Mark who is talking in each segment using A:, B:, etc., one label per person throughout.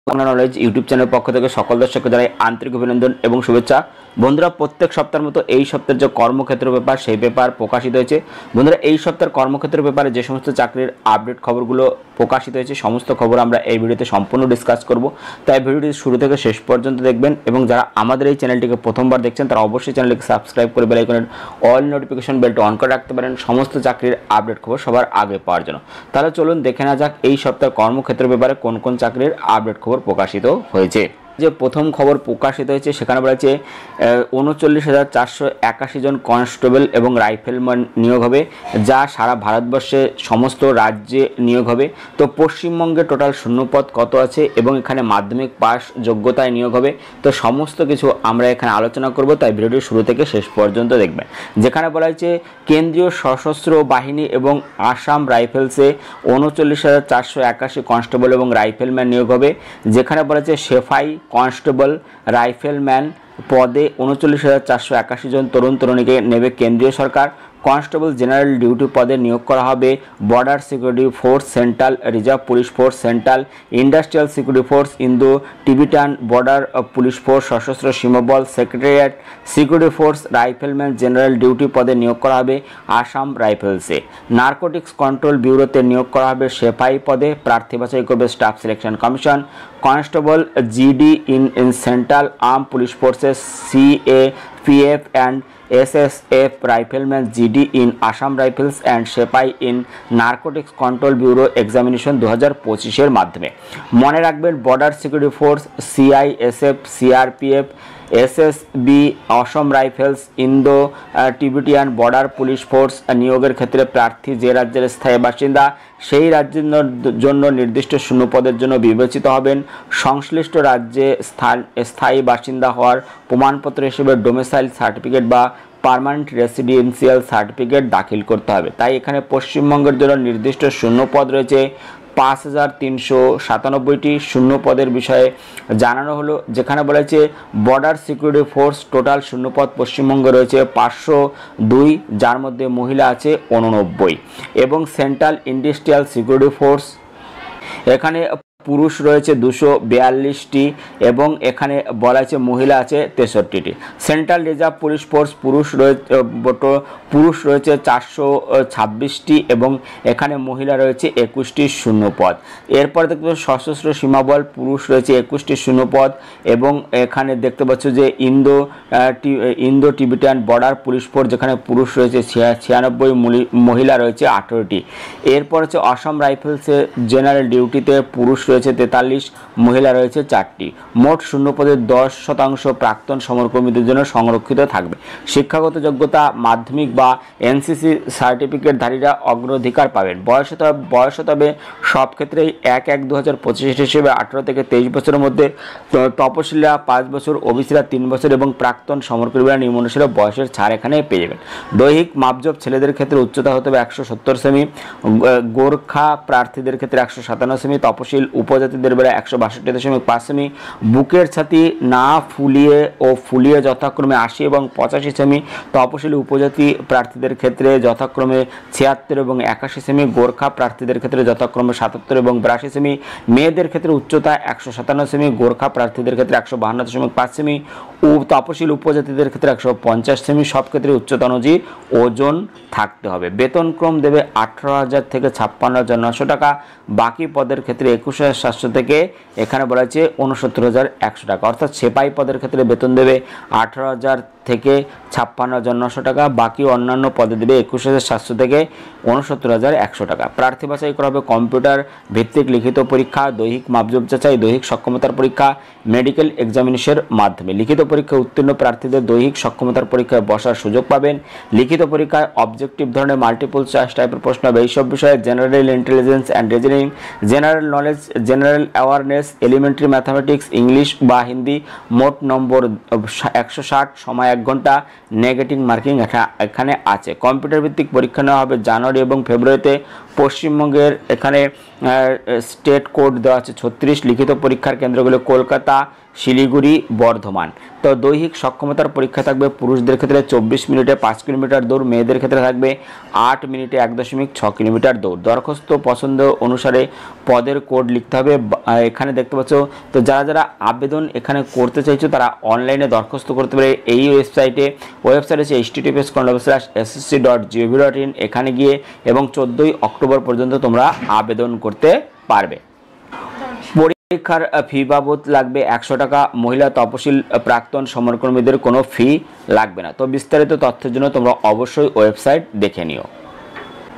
A: Bangla knowledge YouTube channel পক্ষ থেকে সকল দর্শককে জানাই আন্তরিক অভিনন্দন এবং শুভেচ্ছা। বন্ধুরা, প্রত্যেক সপ্তাহের মতো এই সপ্তাহের যে কর্মক্ষেত্র পেপার সেই পেপার প্রকাশিত হয়েছে। বন্ধুরা, এই সপ্তাহের কর্মক্ষেত্র পেপারে যে সমস্ত চাকরির আপডেট খবরগুলো প্রকাশিত হয়েছে সমস্ত খবর আমরা এই ভিডিওতে সম্পূর্ণ ডিসকাস করব। তাই ভিডিওটি শুরু থেকে শেষ পর্যন্ত দেখবেন এবং যারা আমাদের এই চ্যানেলটিকে প্রথমবার দেখছেন তারা অবশ্যই চ্যানেলটিকে সাবস্ক্রাইব করে বেল আইকনের অল নোটিফিকেশন বেলটা অন করে রাখতে পারেন সমস্ত চাকরির আপডেট খবর সবার আগে পাওয়ার জন্য। তাহলে চলুন দেখে না যাক এই সপ্তাহের কর্মক্ষেত্র পেপারে কোন কোন চাকরির আপডেট খবর প্রকাশিত হয়েছে। যে প্রথম খবর প্রকাশিত হয়েছে সেখানে বলা হয়েছে 39,481 জন কনস্টেবল এবং রাইফেলম্যান নিয়োগ হবে, যা সারা ভারতবর্ষে সমস্ত রাজ্যে নিয়োগ হবে। তো পশ্চিমবঙ্গে টোটাল শূন্যপদ কত আছে এবং এখানে মাধ্যমিক পাস যোগ্যতায় নিয়োগ হবে। তো সমস্ত কিছু আমরা এখানে আলোচনা করব, তাই ভিডিওটি শুরু থেকে শেষ পর্যন্ত দেখবেন। যেখানে বলা হয়েছে কেন্দ্রীয় সশস্ত্র বাহিনী এবং আসাম রাইফেলসে 39,481 কনস্টেবল এবং রাইফেলম্যান নিয়োগ হবে। যেখানে বলা হয়েছে সেফাই কনস্টেবল রাইফেলম্যান পদে 39,481 জন তরুণ তরুণীকে নেবে কেন্দ্রীয় সরকার। কনস্টেবল জেনারেল ডিউটি পদে নিয়োগ করা হবে border security force, central reserve police force, central industrial security force, Indo Tibetan border police force, সশস্ত্র সীমাবল, secretariat security force. Rifleman general duty পদে নিয়োগ করা হবে আসাম রাইফেলসে। নার্কোটিক্স কন্ট্রোল ব্যুরোতে নিয়োগ করা হবে সেফাই পদে, প্রার্থী বাছাই করবে staff selection commission. Constable GD in central arm police forces, CAPF and SSF, rifleman GD in Assam rifles and সেপাই in narcotics control bureau examination 2025-এর মাধ্যমে। মনে রাখবেন border security force, CISF, CRPF, SSB, Assam rifles, Indo Tibetan border police force নিয়োগের ক্ষেত্রে প্রার্থী যে রাজ্যের স্থায়ী বাসিন্দা সেই রাজ্যের জন্য নির্দিষ্ট শূন্যপদের জন্য বিবেচিত হবেন। সংশ্লিষ্ট রাজ্যে স্থায়ী বাসিন্দা হওয়ার প্রমাণপত্র হিসেবে ডোমিসাইল সার্টিফিকেট বা পার্মানেন্ট রেসিডেন্সিয়াল সার্টিফিকেট দাখিল করতে হবে। তাই এখানে পশ্চিমবঙ্গের জন্য নির্দিষ্ট শূন্যপদ রয়েছে 5,397টি। শূন্যপদের বিষয়ে জানানো হলো, যেখানে বলা হয়েছে বর্ডার সিকিউরিটি ফোর্স টোটাল শূন্যপদ পশ্চিমবঙ্গে রয়েছে 502, যার মধ্যে মহিলা আছে 89, এবং সেন্ট্রাল ইন্ডাস্ট্রিয়াল সিকিউরিটি ফোর্স এখানে পুরুষ রয়েছে 242টি এবং এখানে বলা হয়েছে মহিলা আছে 63টি। সেন্ট্রাল রিজার্ভ পুলিশ ফোর্স পুরুষ রয়েছে 426টি এবং এখানে মহিলা রয়েছে 21টি শূন্যপদ। এরপর দেখতে পাচ্ছ সশস্ত্র সীমাবল পুরুষ রয়েছে 21টি শূন্যপদ এবং এখানে দেখতে পাচ্ছ যে Indo Tibetan border police force যেখানে পুরুষ রয়েছে 96, মহিলা রয়েছে 18টি। এরপর হচ্ছে আসাম রাইফেলসের জেনারেল ডিউটিতে পুরুষ রয়েছে 43, মহিলা রয়েছে 4টি। মোট শূন্যপদের 10% প্রাক্তন সমরকর্মীদের জন্য সংরক্ষিত থাকবে। শিক্ষাগত যোগ্যতা মাধ্যমিক বা NCC সার্টিফিকেটধারীরা অগ্রাধিকার পাবেন। বয়স তবে সব ক্ষেত্রেই 1/1/2025 হিসেবে 18 থেকে 23 বছরের মধ্যে, তপশিলীরা 5 বছর, ওবিসিরা 3 বছর এবং প্রাক্তন সমরকর্মীরা নিম্নমানের বয়সের ছাড় এখানে পেয়ে যাবেন। দৈহিক মাপজোপ ছেলেদের ক্ষেত্রে উচ্চতা হতে হবে 170 সেমি, গোর্খা প্রার্থীদের ক্ষেত্রে 157 সেমি, তপশিল উপজাতিদের বেলা 162.5 সেমি, বুকের ছাতি না ফুলিয়ে ও ফুলিয়ে যথাক্রমে 80 এবং 85 সেমি, তপশিলি উপজাতি প্রার্থীদের ক্ষেত্রে যথাক্রমে 76 এবং 81 সেমি, গোর্খা প্রার্থীদের ক্ষেত্রে যথাক্রমে 77 এবং 82 সেমি, মেয়েদের ক্ষেত্রে উচ্চতা 157 সেমি, গোর্খা প্রার্থীদের ক্ষেত্রে 152.5 সেমি ও তপশিল উপজাতিদের ক্ষেত্রে 150 সেমি। সব ক্ষেত্রে উচ্চতা অনুযায়ী ওজন থাকতে হবে। বেতনক্রম দেবে 18,000 থেকে 56,900 টাকা। বাকি পদের ক্ষেত্রে 21,700 থেকে এখানে বলা হয়েছে 69,100 টাকা। অর্থাৎ সেপাই পদের ক্ষেত্রে বেতন দেবে 18,000 থেকে 56,900 টাকা। বাকি অন্যান্য পদে দেবে 21,700 থেকে 69,100 টাকা। প্রার্থী বাছাই করা হবে কম্পিউটার ভিত্তিক লিখিত পরীক্ষা, দৈহিক মাপজোপ যাচাই, দৈহিক সক্ষমতার পরীক্ষা, মেডিকেল এক্সামিনেশনের মাধ্যমে। লিখিত পরীক্ষায় উত্তীর্ণ প্রার্থীদের দৈহিক সক্ষমতার পরীক্ষায় বসার সুযোগ পাবেন। লিখিত পরীক্ষায় অবজেক্টিভ ধরনের মাল্টিপল চয়েস টাইপের প্রশ্ন হবে। এইসব বিষয়ে general intelligence and reasoning, general knowledge, general awareness, elementary mathematics, English বা হিন্দি। মোট নম্বর 160, সময় 1 ঘন্টা, নেগেটিভ মার্কিং এখানে আছে। কম্পিউটার ভিত্তিক পরীক্ষা নেওয়া হবে জানুয়ারি এবং ফেব্রুয়ারিতে। পশ্চিমবঙ্গের এখানে স্টেট কোড দেওয়া আছে 36, লিখিত পরীক্ষার কেন্দ্রগুলো কলকাতা, শিলিগুড়ি, বর্ধমান। তো দৈহিক সক্ষমতার পরীক্ষা থাকবে পুরুষদের ক্ষেত্রে 24 মিনিটে 5 কিলোমিটার দৌড়, মেয়েদের ক্ষেত্রে থাকবে 8 মিনিটে 1.6 কিলোমিটার দৌড়। দরখাস্ত পছন্দ অনুসারে পদের কোড লিখতে হবে, এখানে দেখতে পাচ্ছ। তো যারা যারা আবেদন এখানে করতে চাইছো তারা অনলাইনে দরখাস্ত করতে পারে এই ওয়েবসাইটে হচ্ছে https://ssc.gov.in, এখানে গিয়ে এবং 14 অক্টোবর পর্যন্ত তোমরা আবেদন করতে পারবে। পরীক্ষার ফি বাবদ লাগবে 100 টাকা। মহিলা, তপশিল, প্রাক্তন সমরকর্মীদের কোনো ফি লাগবে না। তো বিস্তারিত তথ্যের জন্য তোমরা অবশ্যই ওয়েবসাইট দেখে নিও।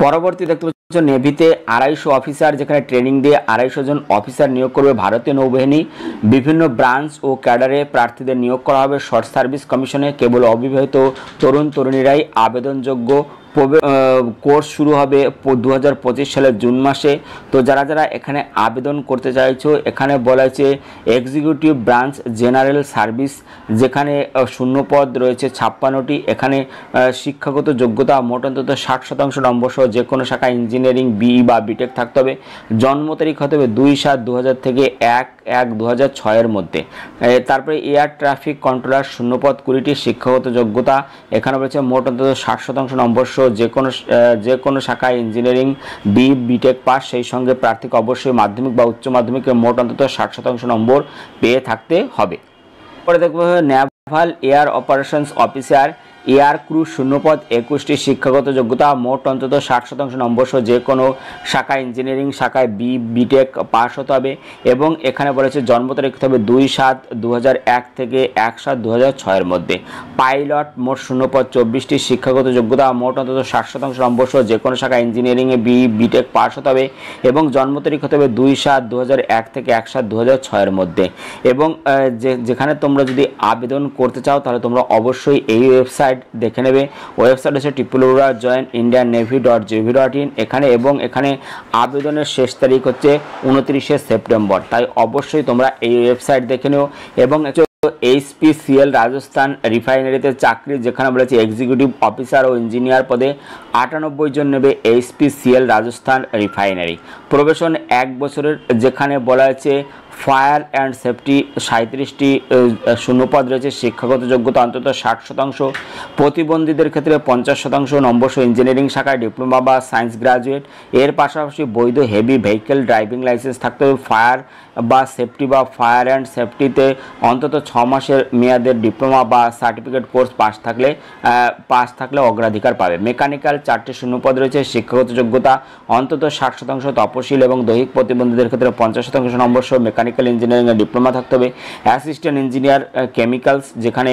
A: পরবর্তী দেখতে পাচ্ছ নেভিতে 250 অফিসার, যেখানে ট্রেনিং দিয়ে 250 জন অফিসার নিয়োগ করবে ভারতীয় নৌবাহিনী। বিভিন্ন ব্রাঞ্চ ও ক্যাডারে প্রার্থীদের নিয়োগ করা হবে। শর্ট সার্ভিস কমিশনে কেবল অবিবাহিত তরুণ তরুণীরাই আবেদনযোগ্য। কোর্স শুরু হবে 2025 সালের জুন মাসে। তো যারা যারা এখানে আবেদন করতে চাইছো, এখানে বলা হয়েছে এক্সিকিউটিভ ব্রাঞ্চ জেনারেল সার্ভিস, যেখানে শূন্যপদ রয়েছে 56টি। এখানে শিক্ষাগত যোগ্যতা মোট অন্তত 60% নম্বর সহ যে কোনো শাখা ইঞ্জিনিয়ারিং, বিই বা বিটেক থাকতে হবে। জন্ম তারিখ হতে হবে 2/7/2000 থেকে 1/1/2006 মধ্যে। তারপরে এয়ার ট্রাফিক কন্ট্রোলার শূন্যপদ 20টি। শিক্ষাগত যোগ্যতা এখানে রয়েছে মোট অন্তত 60% নম্বর সহ যে কোনো শাখায় ইঞ্জিনিয়ারিং, বিটেক পাস। সেই সঙ্গে প্রার্থীকে অবশ্যই মাধ্যমিক বা উচ্চ মাধ্যমিকে মোট অন্তত 60% নম্বর পেয়ে থাকতে হবে। পরে দেখবো naval air operations officer, air crew শূন্যপদ 21টি। শিক্ষাগত যোগ্যতা মোট অন্তত 60% নম্বর সহ যে কোনো শাখায় ইঞ্জিনিয়ারিং শাখায় বিটেক পাস হতে হবে। এবং এখানে বলেছে জন্ম তারিখ হতে হবে 2/7/2001 থেকে 1/7/2006 মধ্যে। পাইলট মোট শূন্যপদ 24টি। শিক্ষাগত যোগ্যতা মোট অন্তত 60% নম্বর সহ যে কোনো শাখায় ইঞ্জিনিয়ারিংয়ে বিটেক পাস হতে হবে এবং জন্ম তারিখ হতে হবে 2/7/2001 থেকে 1/7/2006 মধ্যে। এবং যেখানে তোমরা যদি আবেদন করতে চাও তাহলে তোমরা অবশ্যই এই ওয়েবসাইট দেখে নেবে। ওয়েবসাইট হচ্ছে www.joinindiannavy.gov.in এখানে। এবং এখানে আবেদনের শেষ তারিখ হচ্ছে 29 সেপ্টেম্বর। তাই অবশ্যই তোমরা এই ওয়েবসাইট দেখে নিও। এবং HPCL রাজস্থান রিফাইনারিতে চাকরি, যেখানে বলেছে এক্সিকিউটিভ অফিসার ও ইঞ্জিনিয়ার পদে 98 জন নেবে HPCL রাজস্থান রিফাইনারি। প্রবেশন 1 বছরের, যেখানে বলা আছে ফায়ার অ্যান্ড সেফটি 37টি শূন্যপদ রয়েছে। শিক্ষাগত যোগ্যতা অন্তত 60%। প্রতিবন্ধীদের ক্ষেত্রে 50% নম্বর সহ ইঞ্জিনিয়ারিং শাখায় ডিপ্লোমা বা সায়েন্স গ্রাজুয়েট। এর পাশাপাশি বৈধ হেভি ভেহিকেল ড্রাইভিং লাইসেন্স থাকতে হবে। ফায়ার বা সেফটি বা ফায়ার অ্যান্ড সেফটিতে অন্তত 6 মাসের মেয়াদের ডিপ্লোমা বা সার্টিফিকেট কোর্স পাস থাকলে অগ্রাধিকার পাবে। মেকানিক্যাল 4টি শূন্যপদ রয়েছে। শিক্ষাগত যোগ্যতা অন্তত 60%। তপশিল এবং দৈহিক প্রতিবন্ধীদের ক্ষেত্রে 50% নম্বর সহ মেকানিক্যাল ইঞ্জিনিয়ারিংয়ে ডিপ্লোমা থাকতে হবে। অ্যাসিস্ট্যান্ট ইঞ্জিনিয়ার কেমিক্যালস, যেখানে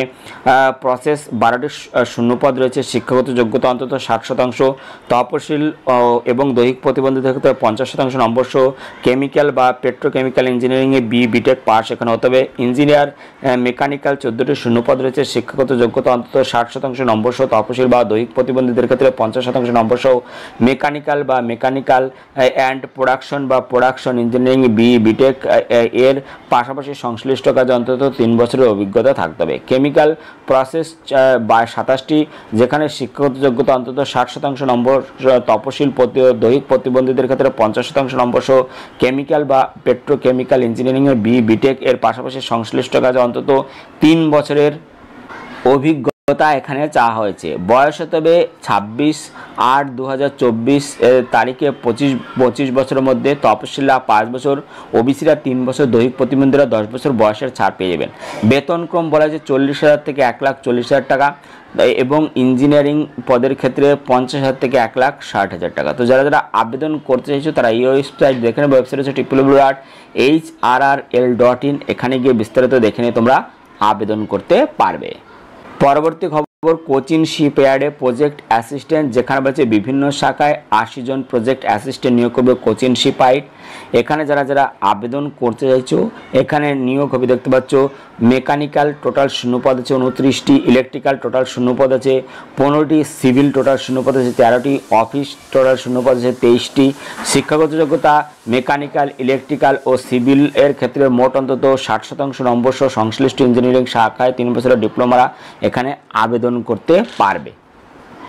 A: প্রসেস 12টি শূন্যপদ রয়েছে। শিক্ষাগত যোগ্যতা অন্তত 60%। তপশিল এবং দৈহিক প্রতিবন্ধীদের ক্ষেত্রে 50% নম্বর সহ কেমিক্যাল বা পেট্রোকেমিক্যাল ইঞ্জিনিয়ারিংয়ে বিটেক পাস এখানে হতে হবে। ইঞ্জিনিয়ার মেকানিক্যাল 14টি শূন্যপদ রয়েছে। শিক্ষাগত যোগ্যতা অন্তত 60% নম্বর সহ তপশিল বা দৈহিক প্রতিবন্ধীদের ক্ষেত্রে 50% নম্বর সহ মেকানিক্যাল বা মেকানিক্যাল অ্যান্ড প্রোডাকশন বা প্রোডাকশন ইঞ্জিনিয়ারিং বিটেক এর পাশাপাশি সংশ্লিষ্ট কাজে অন্তত 3 বছরের অভিজ্ঞতা থাকতে হবে। কেমিক্যাল প্রসেস 27টি, যেখানে শিক্ষাগত যোগ্যতা অন্তত 60% নম্বর। তপশিল দৈহিক প্রতিবন্ধীদের ক্ষেত্রে 50% নম্বর সহ কেমিক্যাল বা পেট্রোকেমিক্যাল ইঞ্জিনিয়ারিংয়ে বিটেক এর পাশাপাশি সংশ্লিষ্ট কাজে অন্তত 3 বছরের অভিজ্ঞতা এখানে চাওয়া হয়েছে। বয়স হতে হবে 26/8/2024 তারিখে 25 বছরের মধ্যে। তপশিলরা 5 বছর, ওবিসিরা 3 বছর, দৈহিক প্রতিবন্ধীরা 10 বছর বয়সের ছাড় পেয়ে যাবেন। বেতনক্রম বলা হয়েছে 40,000 থেকে 1,40,000 টাকা এবং ইঞ্জিনিয়ারিং পদের ক্ষেত্রে 50,000 থেকে 1,60,000 টাকা। তো যারা যারা আবেদন করতে চাইছো তারা এই ওয়েবসাইট দেখে নেবে। ওয়েবসাইট হচ্ছে www.hrrl.in, এখানে গিয়ে বিস্তারিত দেখে নিয়ে তোমরা আবেদন করতে পারবে। পরবর্তী খবর কোচিং শিপইয়ার্ডে প্রজেক্ট অ্যাসিস্ট্যান্ট, যেখানে বলছে বিভিন্ন শাখায় 80 জন প্রজেক্ট অ্যাসিস্ট্যান্ট নিয়োগ করবে কোচিং শিপইয়ার্ড। এখানে যারা যারা আবেদন করতে চাইছো এখানে নিয়োগ হবে। দেখতে পাচ্ছ মেকানিক্যাল টোটাল শূন্যপদ আছে 29টি, ইলেকট্রিক্যাল টোটাল শূন্যপদ আছে 15টি, সিভিল টোটাল শূন্যপদ আছে 13টি, অফিস টোটাল শূন্যপদ আছে 23টি। শিক্ষাগত যোগ্যতা মেকানিক্যাল, ইলেকট্রিক্যাল ও সিভিল এর ক্ষেত্রে মোট অন্তত 60% নম্বর সহ সংশ্লিষ্ট ইঞ্জিনিয়ারিং শাখায় 3 বছরের ডিপ্লোমারা এখানে আবেদন করতে পারবে।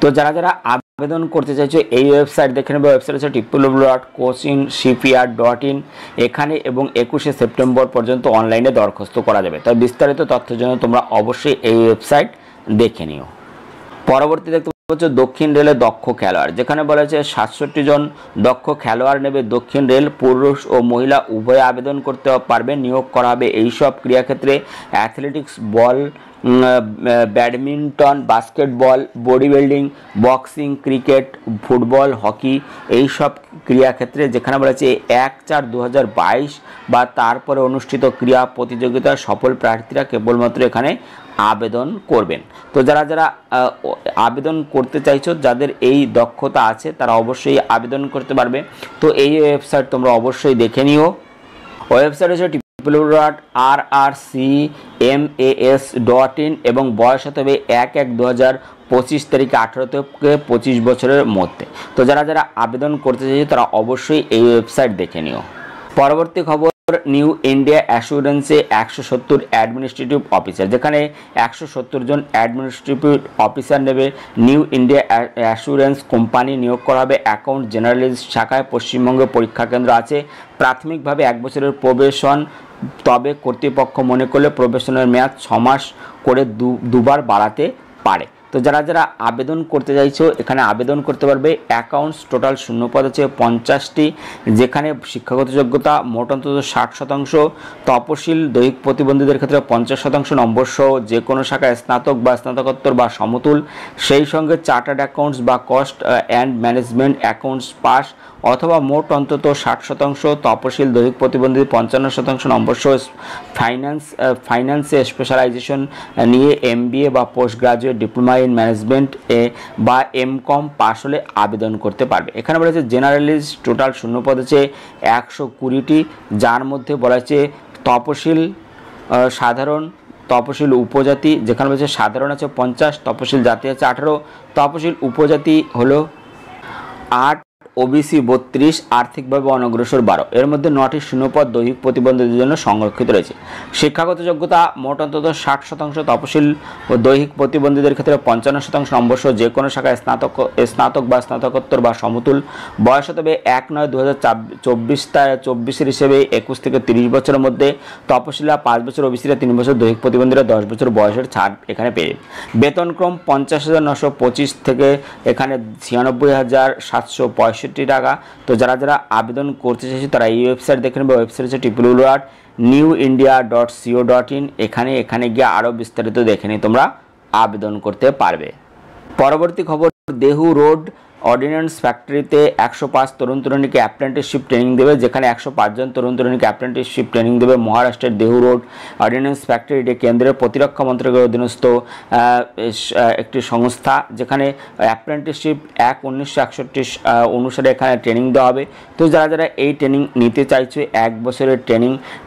A: তো যারা যারা আবেদন করতে চাইছো এই ওয়েবসাইট দেখে নেবে। ওয়েবসাইট হচ্ছে www.coachingcpr.in। এখানে এবং 21শে সেপ্টেম্বর পর্যন্ত অনলাইনে দরখাস্ত করা যাবে। তাই বিস্তারিত তথ্যের জন্য তোমরা অবশ্যই এই ওয়েবসাইট দেখে নিও। পরবর্তী দেখতে পাচ্ছ দক্ষিণ রেলের দক্ষ খেলোয়াড়, যেখানে বলা হয়েছে 67 জন দক্ষ খেলোয়াড় নেবে দক্ষিণ রেল। পুরুষ ও মহিলা উভয়ে আবেদন করতে পারবে। নিয়োগ করা হবে এইসব ক্রীড়াক্ষেত্রে athletics, ball, badminton, basketball, body building, boxing, cricket, football, hockey এইসব ক্রীড়াক্ষেত্রে, যেখানে বলা হয়েছে 1/4/2022 বা তারপরে অনুষ্ঠিত ক্রীড়া প্রতিযোগিতার সফল প্রার্থীরা কেবলমাত্র এখানে আবেদন করবেন। তো যারা যারা আবেদন করতে চাইছো, যাদের এই দক্ষতা আছে, তারা অবশ্যই আবেদন করতে পারবে। তো এই ওয়েবসাইট তোমরা অবশ্যই দেখে নিও। ওয়েবসাইট হচ্ছে www.rrcmas.in এবং বয়স হতে হবে 1/1/2025 তারিখে 18 থেকে 25 বছরের মধ্যে। তো যারা যারা আবেদন করতে চাইছে তারা অবশ্যই এই ওয়েবসাইট দেখে নিও। পরবর্তী খবর, নিউ ইন্ডিয়া অ্যাসুরেন্সে 170 অ্যাডমিনিস্ট্রেটিভ অফিসার, যেখানে 170 জন অ্যাডমিনিস্ট্রেটিভ অফিসার নেবে নিউ ইন্ডিয়া অ্যাসুরেন্স কোম্পানি। নিয়োগ করা হবে অ্যাকাউন্ট জেনারেলিস্ট শাখায়। পশ্চিমবঙ্গে পরীক্ষা কেন্দ্র আছে। প্রাথমিকভাবে 1 বছরের প্রবেশন, তবে কর্তৃপক্ষ মনে করলে প্রবেশনের মেয়াদ 6 মাস করে দুবার বাড়াতে পারে। তো যারা যারা আবেদন করতে চাইছো এখানে আবেদন করতে পারবে। অ্যাকাউন্টস টোটাল শূন্যপদ আছে 50টি, যেখানে শিক্ষাগত যোগ্যতা মোট অন্তত 60%, তপশিল দৈহিক প্রতিবন্ধীদের ক্ষেত্রে 50% নম্বর সহ যে কোনো শাখায় স্নাতক বা স্নাতকোত্তর বা সমতুল, সেই সঙ্গে চার্টার্ড অ্যাকাউন্টস বা cost and management accounts pass অথবা মোট অন্তত 60%, তপশিল দৈহিক প্রতিবন্ধী 55% নম্বর সহ ফাইন্যান্সে স্পেশালাইজেশন নিয়ে MBA বা post graduate diploma in management বা MCOM পাস হলে আবেদন করতে পারবে। এখানে বলা হচ্ছে জেনারেলিস্ট টোটাল শূন্যপদ আছে 120টি, যার মধ্যে বলা হচ্ছে তপশিল, সাধারণ, তপশিল উপজাতি, যেখানে বলছে সাধারণ আছে 50, তপশিল জাতি আছে 18, তপশিল উপজাতি হলো 8, OBC 32, আর্থিকভাবে অনগ্রসর 12। এর মধ্যে 9টি শূন্যপদ দৈহিক প্রতিবন্ধীদের জন্য সংরক্ষিত রয়েছে। শিক্ষাগত যোগ্যতা মোট অন্তত 60%, তপশিল ও দৈহিক প্রতিবন্ধীদের ক্ষেত্রে 55% নম্বর সহ যে কোনো শাখায় স্নাতক বা স্নাতকোত্তর বা সমতুল। বয়স হতে হবে 1/9/2024 হিসেবে 21 থেকে 30 বছরের মধ্যে। তপশিলা 5 বছর, OBCরা 3 বছর, দৈহিক প্রতিবন্ধীরা 10 বছর বয়সের ছাড় এখানে পেয়ে। বেতনক্রম 50,925 থেকে এখানে 96,765 টাকা। তো যারা যারা আবেদন করতে চাইছে তারা এই ওয়েবসাইট দেখে নেবে। ওয়েবসাইট হচ্ছে www.newindia.co.in। এখানে গিয়ে আরও বিস্তারিত দেখে নিয়ে তোমরা আবেদন করতে পারবে। পরবর্তী খবর, দেহু রোড অর্ডিন্যান্স ফ্যাক্টরিতে 105 তরুণ তরুণীকে অ্যাপ্রেন্টিসশিপ ট্রেনিং দেবে, যেখানে 105 জন তরুণ তরুণীকে অ্যাপ্রেন্টিসশিপ ট্রেনিং দেবে মহারাষ্ট্রের দেহু রোড অর্ডিন্যান্স ফ্যাক্টরি। এটি কেন্দ্রের প্রতিরক্ষা মন্ত্রকের অধীনস্থ একটি সংস্থা, যেখানে অ্যাপ্রেন্টিসশিপ 1961 অনুসারে এখানে ট্রেনিং দেওয়া হবে। তো যারা যারা এই ট্রেনিং নিতে চাইছে 1 বছরের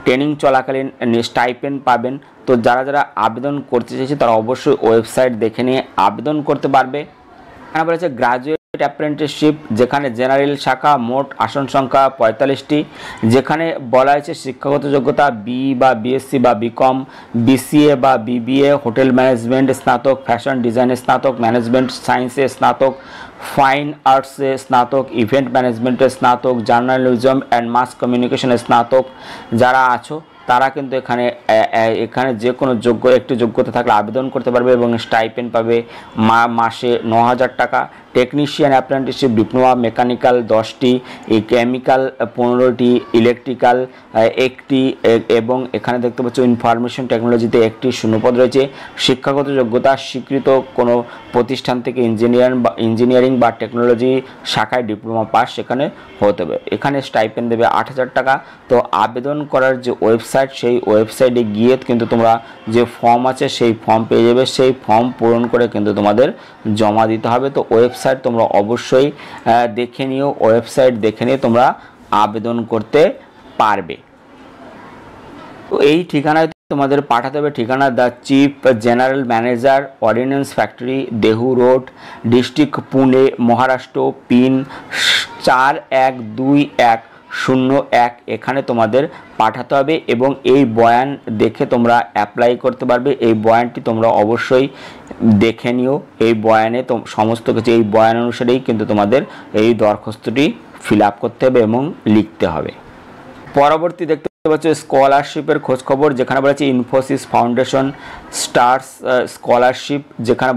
A: ট্রেনিং চলাকালীন স্টাইপেন্ড পাবেন। তো যারা যারা আবেদন করতে চাইছে তারা অবশ্যই ওয়েবসাইট দেখে নিয়ে আবেদন করতে পারবে। এখানে বলেছে গ্রাজুয়েট অ্যাপ্রেন্টিসশিপ, যেখানে জেনারেল শাখা, মোট আসন সংখ্যা 45টি, যেখানে বলা হয়েছে শিক্ষাগত যোগ্যতা BE বা BSc বা BCom, BCA বা BBA, হোটেল ম্যানেজমেন্ট স্নাতক, ফ্যাশন ডিজাইনে স্নাতক, ম্যানেজমেন্ট সায়েন্সে স্নাতক, ফাইন আর্টসে স্নাতক, ইভেন্ট ম্যানেজমেন্টে স্নাতক, জার্নালিজম অ্যান্ড মাস কমিউনিকেশনে স্নাতক যারা আছো তারা কিন্তু এখানে যে কোনো একটি যোগ্যতা থাকলে আবেদন করতে পারবে এবং স্টাইপেন্ড পাবে মাসে 9,000 টাকা। টেকনিশিয়ান অ্যাপ্রেন্টিসশিপ ডিপ্লোমা মেকানিক্যাল 10টি, কেমিক্যাল 15টি, ইলেকট্রিক্যাল 1টি এবং এখানে দেখতে পাচ্ছ ইনফরমেশন টেকনোলজিতে 1টি শূন্যপদ রয়েছে। শিক্ষাগত যোগ্যতা স্বীকৃত কোনো প্রতিষ্ঠান থেকে ইঞ্জিনিয়ারিং বা টেকনোলজি শাখায় ডিপ্লোমা পাস সেখানে হতে হবে। এখানে স্টাইপেন্ড দেবে 8,000 টাকা। তো আবেদন করার যে ওয়েবসাইট, সেই ওয়েবসাইটে গিয়ে কিন্তু তোমরা যে ফর্ম আছে সেই ফর্ম পেয়ে যাবে। সেই ফর্ম পূরণ করে কিন্তু তোমাদের জমা দিতে হবে। তো ওয়েবসাইট তোমরা অবশ্যই দেখে নিও। ওয়েবসাইট দেখে নিয়ে তোমরা আবেদন করতে পারবে। তো এই ঠিকানায় তোমাদের পাঠাতে হবে। ঠিকানা the chief general manager ordnance factory, Dehu road, district Pune, Maharashtra, pin 4121 01 এখানে তোমাদের পাঠাতে হবে এবং এই বয়ান দেখে তোমরা অ্যাপ্লাই করতে পারবে। এই বয়ানটি তোমরা অবশ্যই দেখে নিও। এই বয়ানে সমস্ত কিছু এই বয়ান অনুসারেই কিন্তু তোমাদের এই দরখাস্তটি ফিল আপ করতে হবে এবং লিখতে হবে। পরবর্তী দেখতে পাচ্ছ স্কলারশিপের খোঁজখবর, যেখানে বলেছে ইনফোসিস ফাউন্ডেশন স্টার্স স্কলারশিপ, যেখানে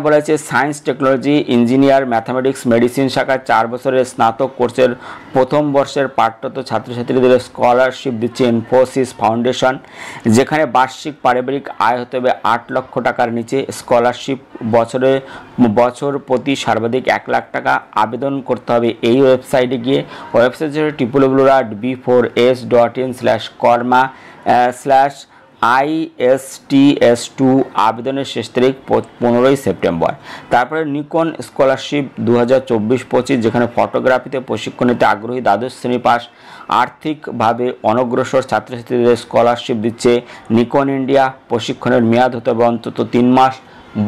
A: বলা হয়েছে science technology engineer mathematics medicine শাখার 4 বছরের স্নাতক কোর্সের প্রথম বর্ষের পাঠরত ছাত্রছাত্রীদের স্কলারশিপ দিচ্ছে ইনফোসিস ফাউন্ডেশন, যেখানে বার্ষিক পারিবারিক আয় হতে হবে 8 লক্ষ টাকার নিচে। স্কলারশিপ বছর প্রতি সর্বাধিক 1 লাখ টাকা। আবেদন করতে হবে এই ওয়েবসাইটে গিয়ে। Website www.b4s.in/korma/ISTS2। আবেদনের শেষ তারিখ 15 সেপ্টেম্বর। তারপরে নিকন স্কলারশিপ 2024-25, যেখানে ফটোগ্রাফিতে প্রশিক্ষণ নিতে আগ্রহী দ্বাদশ শ্রেণী পাস আর্থিকভাবে অনগ্রসর ছাত্রছাত্রীদের স্কলারশিপ দিচ্ছে নিকন ইন্ডিয়া। প্রশিক্ষণের মেয়াদ হতে হবে অন্তত 3 মাস।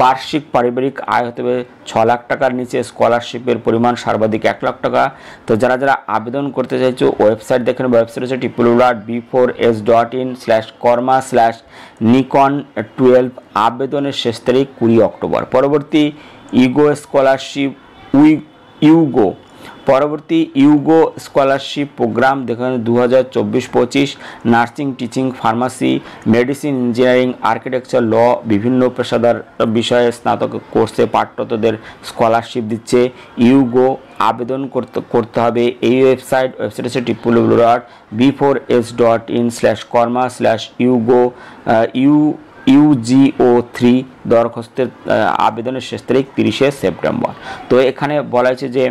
A: বার্ষিক পারিবারিক আয় হতে হবে 6 লাখ টাকার নিচে। স্কলারশিপের পরিমাণ সর্বাধিক 1 লাখ টাকা। তো যারা আবেদন করতে চাইছো ওয়েবসাইট দেখেন। ওয়েবসাইট হচ্ছে www.b4s.in/korma/nikon12। আবেদনের শেষ তারিখ 20 অক্টোবর। পরবর্তী ইউগো স্কলারশিপ প্রোগ্রাম, দেখেন 2024-25 nursing, teaching, pharmacy, medicine, engineering, architecture, law বিভিন্ন পেশাদার বিষয়ে স্নাতক কোর্সে পাঠরতদের স্কলারশিপ দিচ্ছে ইউগো। আবেদন করতে হবে এই ওয়েবসাইট হচ্ছে www.b4s.in/korma/UGO3। দরখাস্তের আবেদনের শেষ তারিখ 30 সেপ্টেম্বর। তো এখানে বলা হয়েছে যে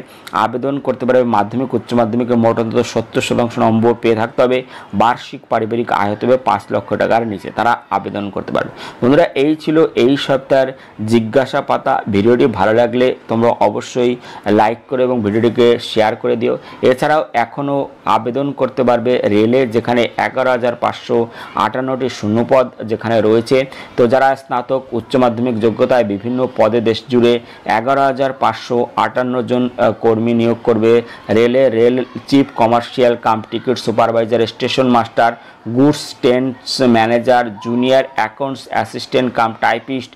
A: আবেদন করতে পারবে মাধ্যমিক উচ্চ মাধ্যমিকে মোট অন্তত 70% নম্বর পেয়ে থাকতে হবে। বার্ষিক পারিবারিক আয় হতে হবে 5 লক্ষ টাকার নিচে, তারা আবেদন করতে পারবে। বন্ধুরা, এই ছিল এই সপ্তাহের জিজ্ঞাসা পাতা। ভিডিওটি ভালো লাগলে তোমরা অবশ্যই লাইক করে এবং ভিডিওটিকে শেয়ার করে দিও। এছাড়াও এখনও আবেদন করতে পারবে রেলে, যেখানে 11,558টি শূন্যপদ যেখানে রয়েছে। তো যারা স্নাতক উচ্চ মাধ্যমিক যোগ্যতায় বিভিন্ন পদে দেশ জুড়ে 11,558 জন কর্মী নিয়োগ করবে রেলে। Rail chief commercial cum ticket supervisor, station master, goods trains manager, junior accounts assistant cum typist,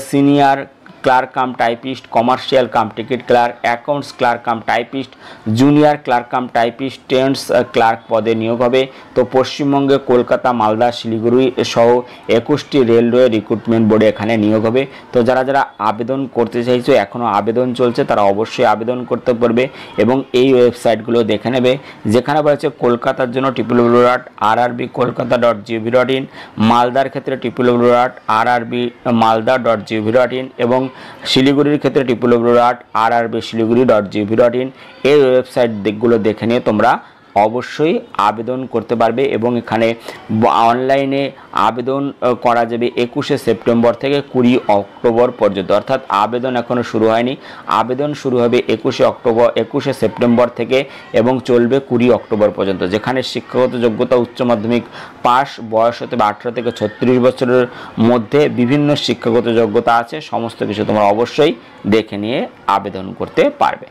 A: senior clerk cum typist, commercial cum ticket clerk, accounts clerk cum typist, junior clerk cum typist, trains clerk পদে নিয়োগ হবে। তো পশ্চিমবঙ্গে কলকাতা, মালদা, শিলিগুড়ি সহ 21টি railway recruitment বোর্ডে এখানে নিয়োগ হবে। তো যারা আবেদন করতে চাইছো, এখনও আবেদন চলছে, তারা অবশ্যই আবেদন করতে পারবে এবং এই ওয়েবসাইটগুলো দেখে নেবে। যেখানে বলেছে কলকাতার জন্য www.rrbkolkata.gov.in, মালদার ক্ষেত্রে www.rrbmalda.gov.in এবং শিলিগুড়ির ক্ষেত্রে www.rrbsiliguri.gov.in। এই ওয়েবসাইট দিকগুলো দেখে নিয়ে তোমরা অবশ্যই আবেদন করতে পারবে এবং এখানে অনলাইনে আবেদন করা যাবে 21 সেপ্টেম্বর থেকে 20 অক্টোবর পর্যন্ত। অর্থাৎ আবেদন এখনও শুরু হয়নি। আবেদন শুরু হবে 21 সেপ্টেম্বর থেকে এবং চলবে 20 অক্টোবর পর্যন্ত। যেখানে শিক্ষাগত যোগ্যতা উচ্চ মাধ্যমিক পাস, বয়স হতে 18 থেকে 36 বছরের মধ্যে বিভিন্ন শিক্ষাগত যোগ্যতা আছে। সমস্ত কিছু তোমরা অবশ্যই দেখে নিয়ে আবেদন করতে পারবে।